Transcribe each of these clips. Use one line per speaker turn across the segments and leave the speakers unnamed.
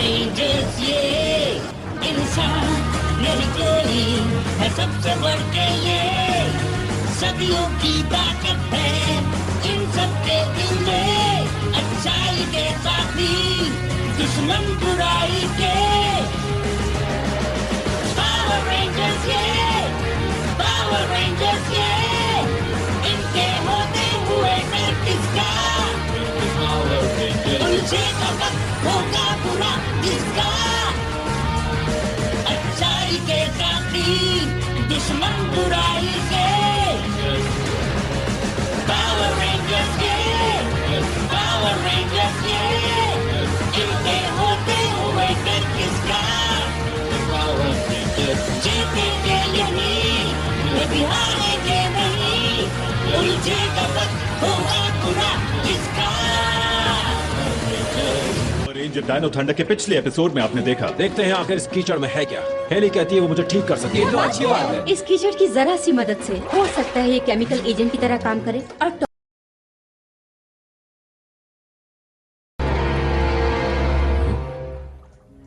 Rangers ये इंसान नहीं कोई है सबसे बढ़ के ये सदियों की ताकत है इन सबके दिल में अच्छाई के साथी दुश्मन बुराई के पावर रेंजर्स ये इनके होते हुए डर किसका उलझेगा वक्त होगा बुरा किसका अच्छाई के साथी दुश्मन बुराई के पावर रेंजर्स ये इनके होते हुए डर किसका जीतेंगे यही कभी हारेंगे नहीं उलझेगा वक्त होगा बुरा किसका।
रेंजर डायनो थंडर के पिछले एपिसोड में आपने देखा।
देखते हैं आखिर इस कीचड़ में है क्या। हेली कहती है वो मुझे ठीक कर सकती है।
ये तो अच्छी बात है।
इस कीचड़ की जरा सी मदद से हो सकता है ये केमिकल एजेंट की तरह काम करे और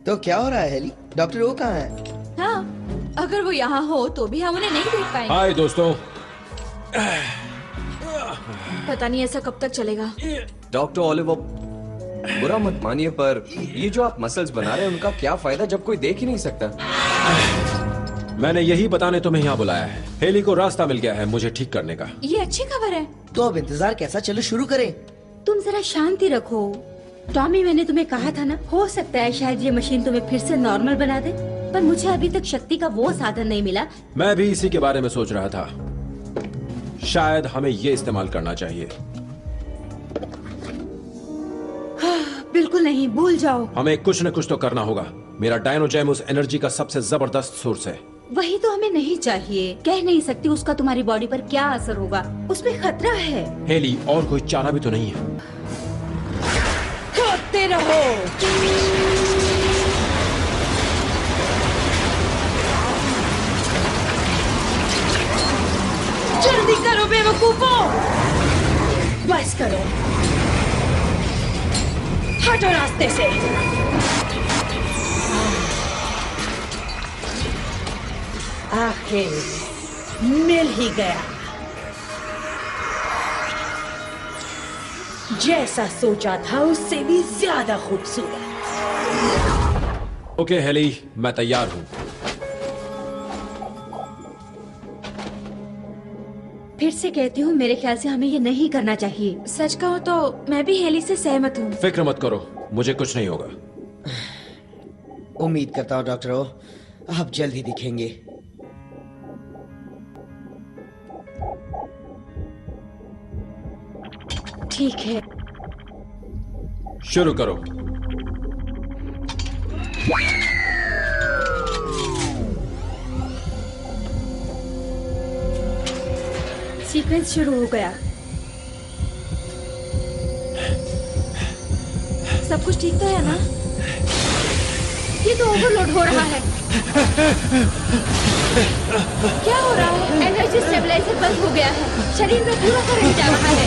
तो क्या हो रहा है हेली? डॉक्टर वो कहाँ है?
हाँ, अगर वो यहाँ हो तो भी हम उन्हें नहीं देख पाएंगे।
हाय दोस्तों।
पता नहीं ऐसा कब तक चलेगा।
डॉक्टर ओलिवर, बुरा मत मानिए पर ये जो आप मसल्स बना रहे हैं उनका क्या फायदा जब कोई देख ही नहीं सकता।
मैंने यही बताने तुम्हें यहाँ बुलाया है। हेली को रास्ता मिल गया है मुझे ठीक करने का।
ये अच्छी खबर है।
तो अब इंतजार कैसा, चलो शुरू करें।
तुम जरा शांति रखो। टॉमी, मैंने तुम्हें कहा था ना, हो सकता है शायद ये मशीन तुम्हें फिर से नॉर्मल बना दे, पर मुझे अभी तक शक्ति का वो साधन नहीं मिला।
मैं भी इसी के बारे में सोच रहा था। शायद हमें ये इस्तेमाल करना चाहिए।
बिल्कुल नहीं, भूल जाओ।
हमें कुछ न कुछ तो करना होगा। मेरा डायनो जैम उस एनर्जी का सबसे जबरदस्त सोर्स है।
वही तो हमें नहीं चाहिए। कह नहीं सकती उसका तुम्हारी बॉडी पर क्या असर होगा, उसमें खतरा है।
हेली, और कोई चारा भी तो नहीं है।
खोदते रहो। जल्दी करो बेवकूफों, बस करो, हटो रास्ते से। आखिर मिल ही गया। जैसा सोचा था उससे भी ज्यादा खूबसूरत।
ओके हेली, मैं तैयार हूँ।
फिर से कहती हूँ, मेरे ख्याल से हमें ये नहीं करना चाहिए।
सच कहूँ तो मैं भी हेली से सहमत हूँ।
फिक्र मत करो, मुझे कुछ नहीं होगा।
उम्मीद करता हूँ डॉक्टर ओ, आप जल्द ही दिखेंगे।
ठीक है,
शुरू करो।
सीक्वेंस शुरू हो गया।
सब कुछ ठीक तो है ना?
ये तो ओवरलोड हो रहा है।
क्या हो रहा है?
एनर्जी स्टेबलाइजर बंद हो गया है। शरीर में पूरा करंट जा रहा है।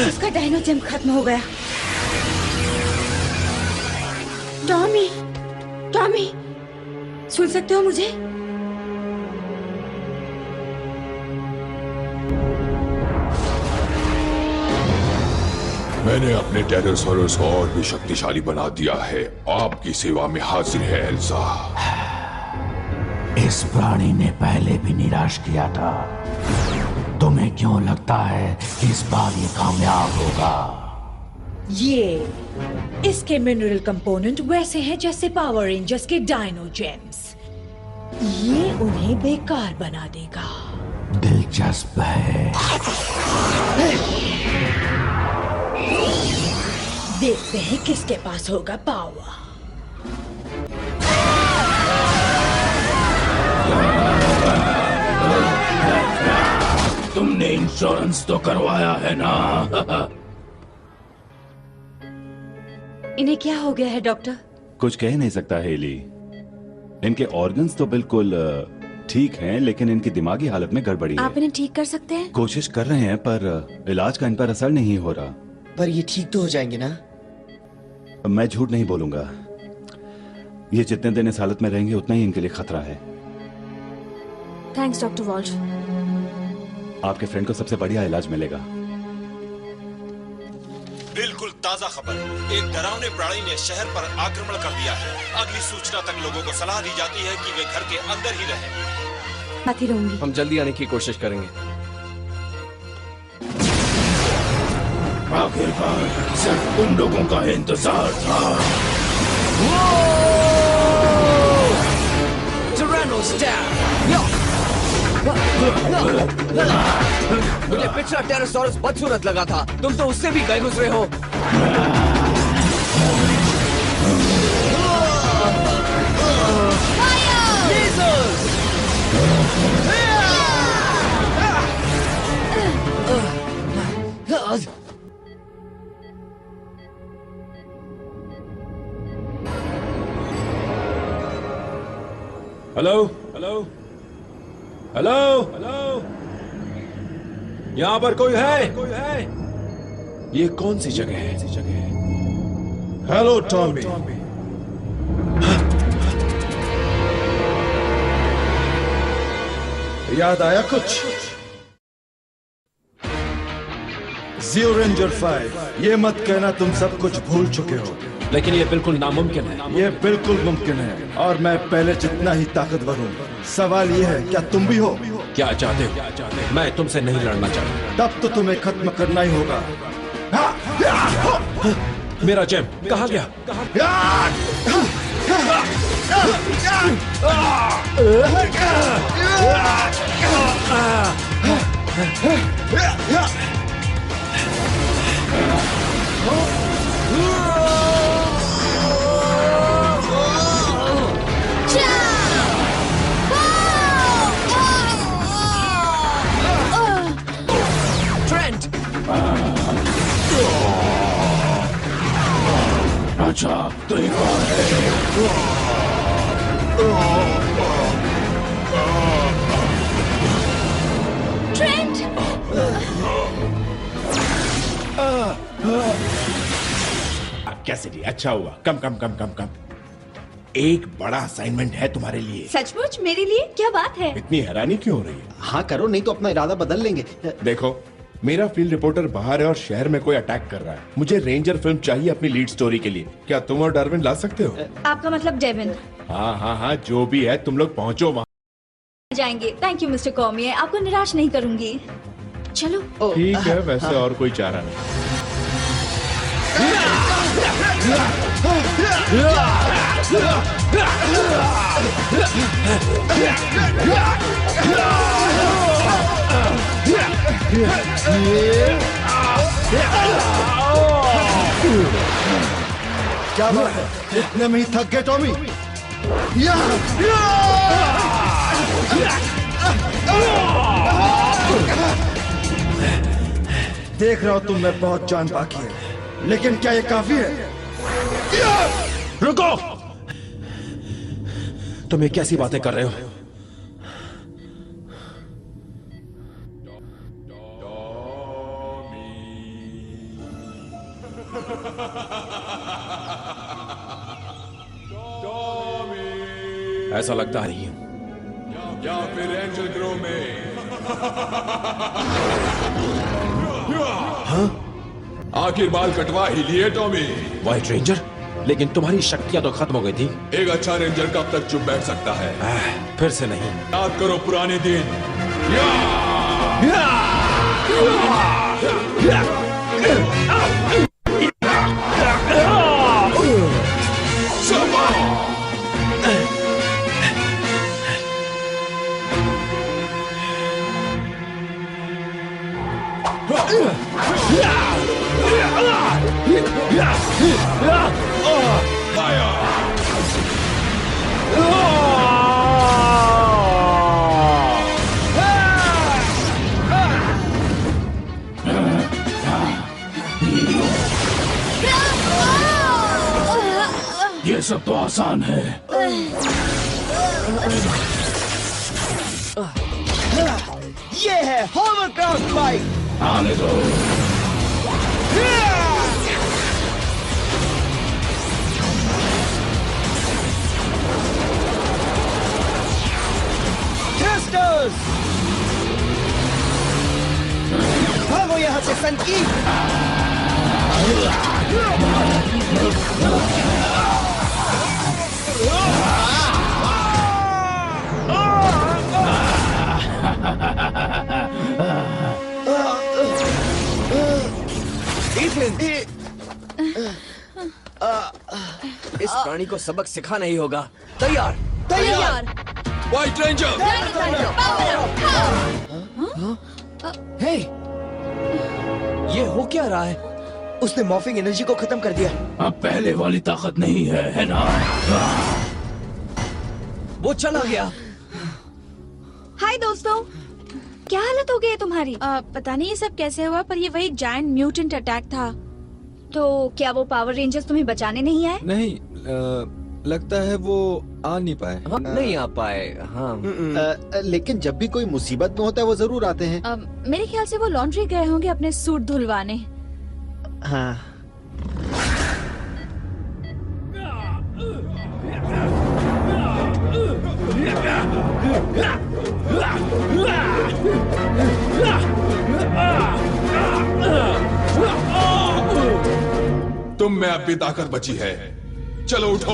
उसका डायनो जेम खत्म हो गया। टॉमी, टॉमी, सुन सकते हो मुझे?
मैंने अपने टेरोसॉरस को और भी शक्तिशाली बना दिया है। आपकी सेवा में हाजिर है एल्सा।
इस प्राणी ने पहले भी निराश किया था। तुम्हें क्यों लगता है कि इस बार ये कामयाब होगा?
ये इसके मिनरल कंपोनेंट वैसे हैं जैसे पावर रेंजर्स के डायनो जेम्स। ये उन्हें बेकार बना देगा।
दिलचस्प है।
देखते हैं किसके पास होगा पावर।
तुमने इंश्योरेंस तो करवाया है ना?
इन्हें क्या हो गया है डॉक्टर?
कुछ कह नहीं सकता हेली। इनके ऑर्गन्स तो बिल्कुल ठीक हैं, लेकिन इनकी दिमागी हालत में गड़बड़ी है।
आप इन्हें ठीक कर सकते हैं?
कोशिश कर रहे हैं पर इलाज का इन पर असर नहीं हो रहा।
पर ये ठीक तो हो जाएंगे ना?
मैं झूठ नहीं बोलूंगा, ये जितने दिन इस हालत में रहेंगे उतना ही इनके लिए खतरा है।
Thanks doctor Walsh.
आपके फ्रेंड को सबसे बढ़िया इलाज मिलेगा।
बिल्कुल ताजा खबर, एक डरावने प्राणी ने शहर पर आक्रमण कर दिया है। अगली सूचना तक लोगों को सलाह दी जाती है कि वे घर के अंदर ही रहें।
आती रहूंगी।
हम जल्दी आने की कोशिश करेंगे।
आखिरकार सिर्फ तुम लोगों का इंतजार था।
मुझे पिछला टेरासॉरस बदसूरत लगा था, तुम तो उससे भी गए गुजरे हो।
हेलो हेलो हेलो हेलो, यहाँ पर कोई है? ये कौन सी जगह है?
Hello Tommy. याद आया कुछ? जियो रेंजर 5, ये मत कहना तुम सब कुछ भूल चुके हो।
लेकिन ये बिल्कुल नामुमकिन है।
ये बिल्कुल मुमकिन है, और मैं पहले जितना ही ताकतवर हूँ। सवाल ये है, क्या तुम भी हो?
क्या चाहते हो? मैं तुमसे नहीं लड़ना चाहता।
तब तो तुम्हें खत्म करना ही होगा।
मेरा जेम कहाँ गया?
अच्छा तरीका है।
ट्रेंट!
कैसिडी, अच्छा हुआ। कम कम कम कम कम। एक बड़ा असाइनमेंट है तुम्हारे लिए।
सचमुच? मेरे लिए? क्या बात है?
इतनी हैरानी क्यों हो रही है?
हाँ करो, नहीं तो अपना इरादा बदल लेंगे।
देखो, मेरा फील्ड रिपोर्टर बाहर है और शहर में कोई अटैक कर रहा है। मुझे रेंजर फिल्म चाहिए अपनी लीड स्टोरी के लिए। क्या तुम और डार्विन ला सकते हो?
आपका मतलब डेविन?
हाँ हाँ हाँ, जो भी है, तुम लोग पहुँचो वहाँ।
जाएंगे। थैंक यू मिस्टर कॉमी, आपको निराश नहीं करूंगी। चलो।
ठीक है, वैसे और कोई चारा नहीं।
क्या बात है, इतने में ही थक गए टॉमी? देख रहा हूं तुम में बहुत जान बाकी है, लेकिन क्या ये काफी है?
रुको! तुम ये कैसी बातें कर रहे हो? ऐसा लगता नहीं है।
या फिर एंजल ग्रो में।
हाँ?
आखिर बाल कटवा ही लिए टॉमी।
व्हाइट रेंजर, लेकिन तुम्हारी शक्तियां तो खत्म हो गई थी।
एक अच्छा रेंजर कब तक चुप बैठ सकता है?
फिर से नहीं।
याद करो पुराने दिन।
ये सब तो आसान है।
ये है होवरक्राफ्ट फाइट।
आने दो।
रेंजर्स, भागो यहाँ से सनकी।
इस प्राणी को सबक सिखाना ही होगा। तैयार
तैयार।
व्हाइट रेंजर,
हे, ये हो क्या रहा है?
उसने मॉर्फिंग एनर्जी को खत्म कर दिया।
अब पहले वाली ताकत नहीं है ना?
वो चला गया।
हाय दोस्तों, क्या हालत हो गई है तुम्हारी? पता नहीं ये सब कैसे हुआ, पर ये वही जायंट म्यूटेंट अटैक था। तो क्या वो पावर रेंजर्स तुम्हें बचाने नहीं आए?
नहीं, लगता है वो आ नहीं पाए।
नहीं आ पाए। हाँ,
लेकिन जब भी कोई मुसीबत में होता है वो जरूर आते हैं।
मेरे ख्याल से वो लॉन्ड्री गए होंगे अपने सूट धुलवाने।
हाँ।
तुम में अब भी ताकत बची है, चलो उठो।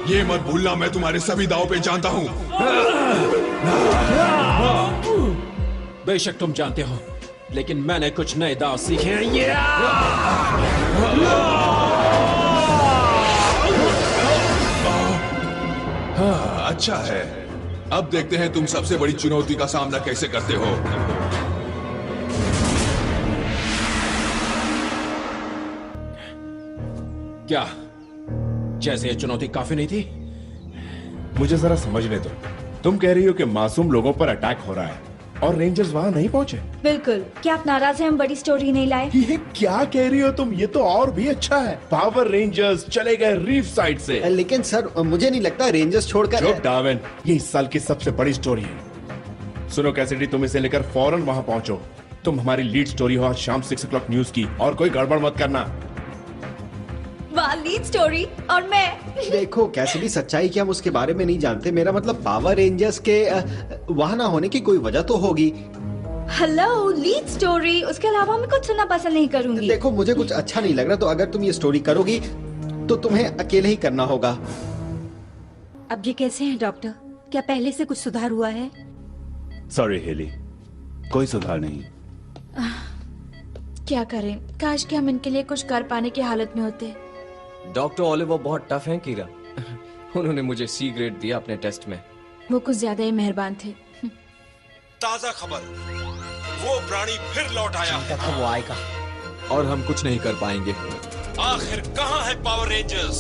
ये मत भूलना मैं तुम्हारे सभी दाव पे जानता हूँ।
बेशक तुम जानते हो, लेकिन मैंने कुछ नए दाव सीखे हैं।
हाँ, अच्छा है। अब देखते हैं तुम सबसे बड़ी चुनौती का सामना कैसे करते हो।
क्या जैसे ये चुनौती काफी नहीं थी?
मुझे जरा समझने दो। तुम कह रही हो कि मासूम लोगों पर अटैक हो रहा है और रेंजर्स वहां नहीं पहुंचे?
बिल्कुल। क्या आप नाराज हैं हम बड़ी स्टोरी नहीं लाए?
ये क्या कह रही हो तुम? ये तो और भी अच्छा है। पावर रेंजर्स चले गए रीफ साइड से।
लेकिन सर, मुझे नहीं लगता रेंजर्स छोड़कर।
चुप डार्विन, ये इस साल की सबसे बड़ी स्टोरी है। सुनो कैसिडी, तुम इसे लेकर फौरन वहां पहुंचो। तुम हमारी लीड स्टोरी हो आज शाम 6 o'clock न्यूज की, और कोई गड़बड़ मत करना।
वाह, लीड स्टोरी और मैं।
देखो कैसिडी, सच्चाई कि हम उसके बारे में नहीं जानते। मेरा मतलब पावर रेंजर्स के वहां ना होने की कोई वजह तो होगी।
हेलो, लीड स्टोरी, उसके अलावा मैं कुछ सुनना पसंद नहीं करूंगी।
देखो मुझे कुछ अच्छा नहीं लग रहा, तो अगर तुम ये स्टोरी करोगी तो तुम्हें अकेले ही करना होगा।
अब ये कैसे हैं डॉक्टर? क्या पहले से कुछ सुधार हुआ है?
सॉरी हेली, कोई सुधार नहीं।
क्या करें, काश कि हम इनके लिए कुछ कर पाने की हालत में होते।
डॉक्टर ओलिवर बहुत टफ हैं कीरा। उन्होंने मुझे सी ग्रेड दिया अपने टेस्ट में।
वो कुछ ज्यादा ही मेहरबान थे।
ताजा खबर, वो प्राणी फिर लौट आया है।
वो आएगा
और हम कुछ नहीं कर पाएंगे।
आखिर कहाँ है पावर रेंजर्स?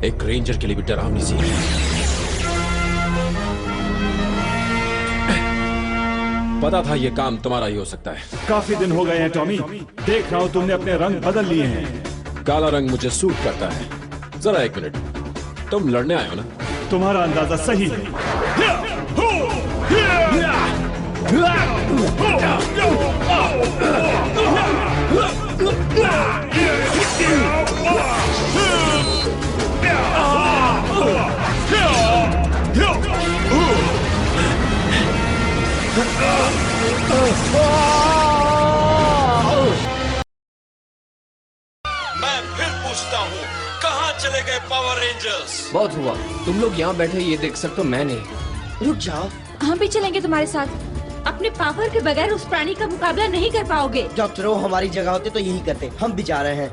एक रेंजर के लिए भी डरावनी सी है। पता था ये काम तुम्हारा ही हो सकता है।
काफी दिन हो गए हैं टॉमी, देख रहा हूँ तुमने अपने रंग बदल लिए हैं।
काला रंग मुझे सूट करता है। जरा एक मिनट, तुम लड़ने आए हो ना?
तुम्हारा अंदाजा सही है।
मैं फिर पूछता हूँ, कहाँ चले गए पावर रेंजर्स?
बहुत हुआ, तुम लोग यहाँ बैठे ये देख सकते हो, मैं नहीं।
रुक जाओ,
हम भी चलेंगे तुम्हारे साथ।
अपने पावर के बगैर उस प्राणी का मुकाबला नहीं कर पाओगे।
डॉक्टर, वो हमारी जगह होते तो यही करते। हम भी जा रहे हैं।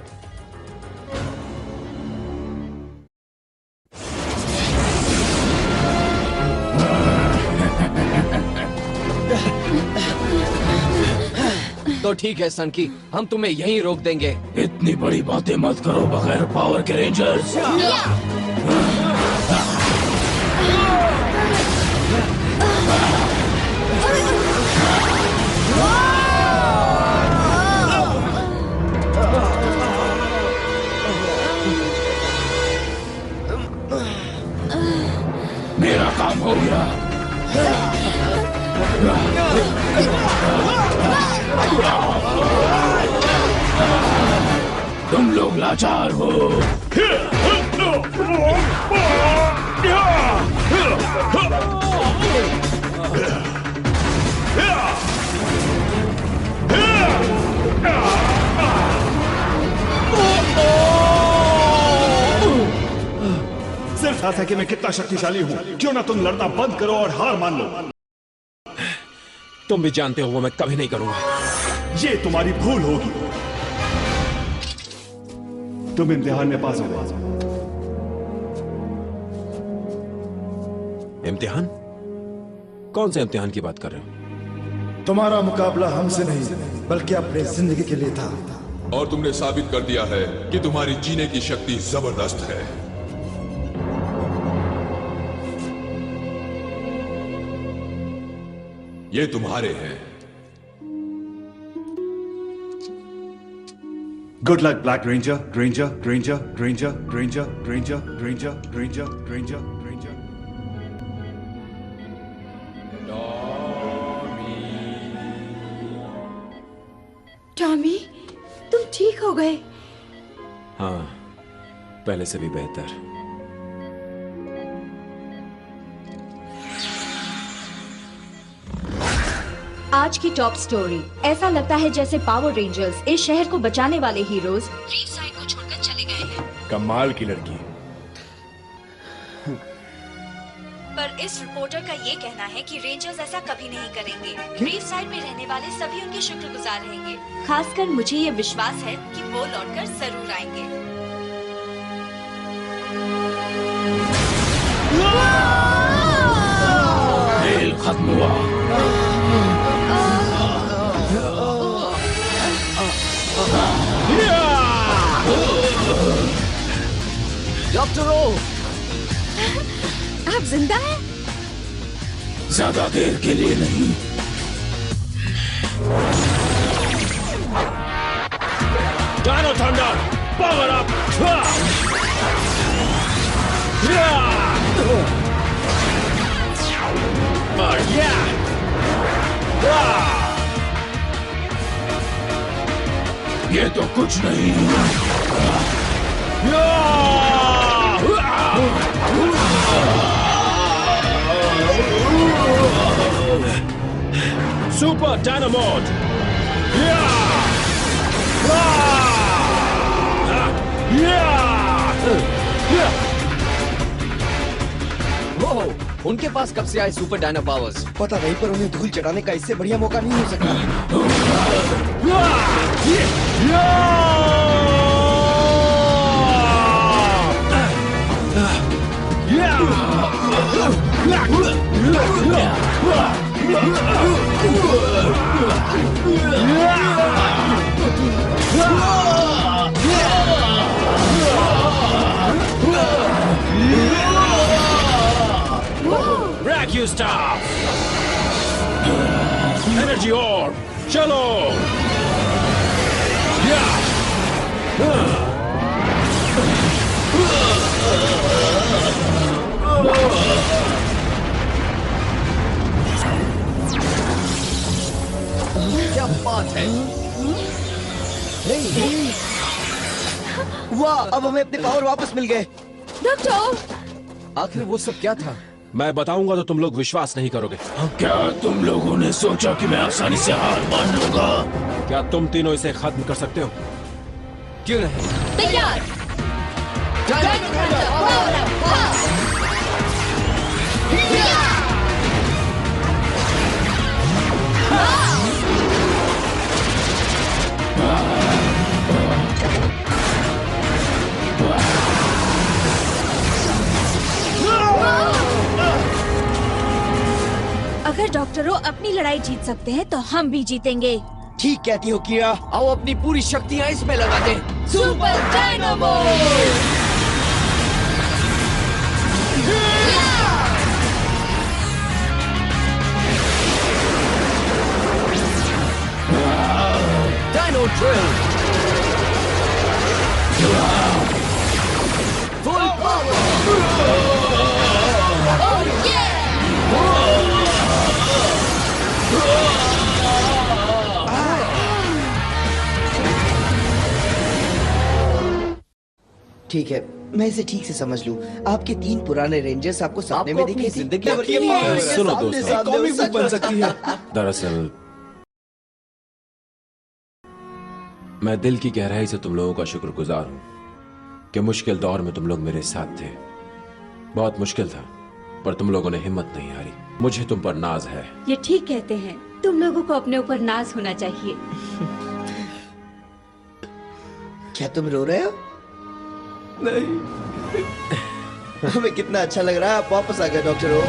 तो ठीक है सनकी, हम तुम्हें यहीं रोक देंगे।
इतनी बड़ी बातें मत करो बगैर पावर के रेंजर्स। मेरा काम हो गया। तुम लोग लाचार हो।
सिर्फ ऐसा कि मैं कितना शक्तिशाली हूँ। क्यों ना तुम लड़ना बंद करो और हार मान लो।
तुम भी जानते हो वो मैं कभी नहीं करूंगा।
ये तुम्हारी भूल होगी। तुम इम्तिहान में पास हो गए।
इम्तिहान? कौन से इम्तिहान की बात कर रहे हो?
तुम्हारा मुकाबला हमसे नहीं बल्कि अपने जिंदगी के लिए था।
और तुमने साबित कर दिया है कि तुम्हारी जीने की शक्ति जबरदस्त है। ये तुम्हारे हैं।
Good luck black ranger, ranger, ranger, ranger, ranger, ranger, ranger, ranger, ranger, ranger.
Tommy, तुम ठीक हो गए?
हाँ, पहले से भी बेहतर।
आज की टॉप स्टोरी। ऐसा लगता है जैसे पावर रेंजर्स, इस शहर को बचाने वाले हीरोज, रीवसाइड को छोड़कर चले गए हैं।
कमाल की लड़की।
पर इस रिपोर्टर का ये कहना है कि रेंजर्स ऐसा कभी नहीं करेंगे। रीवसाइड में रहने वाले सभी उनके शुक्रगुजार रहेंगे। खासकर मुझे ये विश्वास है कि वो लौटकर जरूर आएंगे।
खेल खत्म हुआ।
डॉक्टर ओ,
आप जिंदा हैं?
ज्यादा देर के लिए नहीं।
Dino thunder, power up!
ये तो कुछ नहीं।
Super dino mode!
वो उनके पास कब से आए सुपर डायनो पावर्स?
पता नहीं, पर उन्हें धूल चढ़ाने का इससे बढ़िया मौका नहीं हो सकता।
Rack you stop! Energy orb! चलो!
क्या बात है?
वाह, अब हमें अपने पावर वापस मिल गए।
डॉक्टर,
आखिर वो सब क्या था?
मैं बताऊंगा तो तुम लोग विश्वास नहीं करोगे।
क्या तुम लोगों ने सोचा कि मैं आसानी से हार मान लूंगा?
क्या तुम तीनों इसे खत्म कर सकते हो?
क्यों नहीं?
तैयार। Dino thunder, power up! अगर डॉक्टरों अपनी लड़ाई जीत सकते हैं तो हम भी जीतेंगे।
ठीक कहती हो कीड़ा।
आओ अपनी पूरी शक्तियां इसमें लगा दें।
Super dynamo!
Dino drill! Full power!
ठीक है, मैं इसे ठीक से समझ लूं। आपके 3 पुराने रेंजर्स आपको सपने में दिखे थे।
जिंदगी
सुनो दोस्तों,
कॉमिक बुक बन सकती है।
दरअसल मैं दिल की गहराई से तुम लोगों का शुक्रगुजार हूं कि मुश्किल दौर में तुम लोग मेरे साथ थे। बहुत मुश्किल था, पर तुम लोगों ने हिम्मत नहीं हारी। मुझे तुम पर नाज है।
ये ठीक कहते हैं, तुम लोगों को अपने ऊपर नाज होना चाहिए।
क्या तुम रो रहे हो? नहीं। हमें कितना अच्छा लग रहा है आप वापस आ गए डॉक्टर ओ।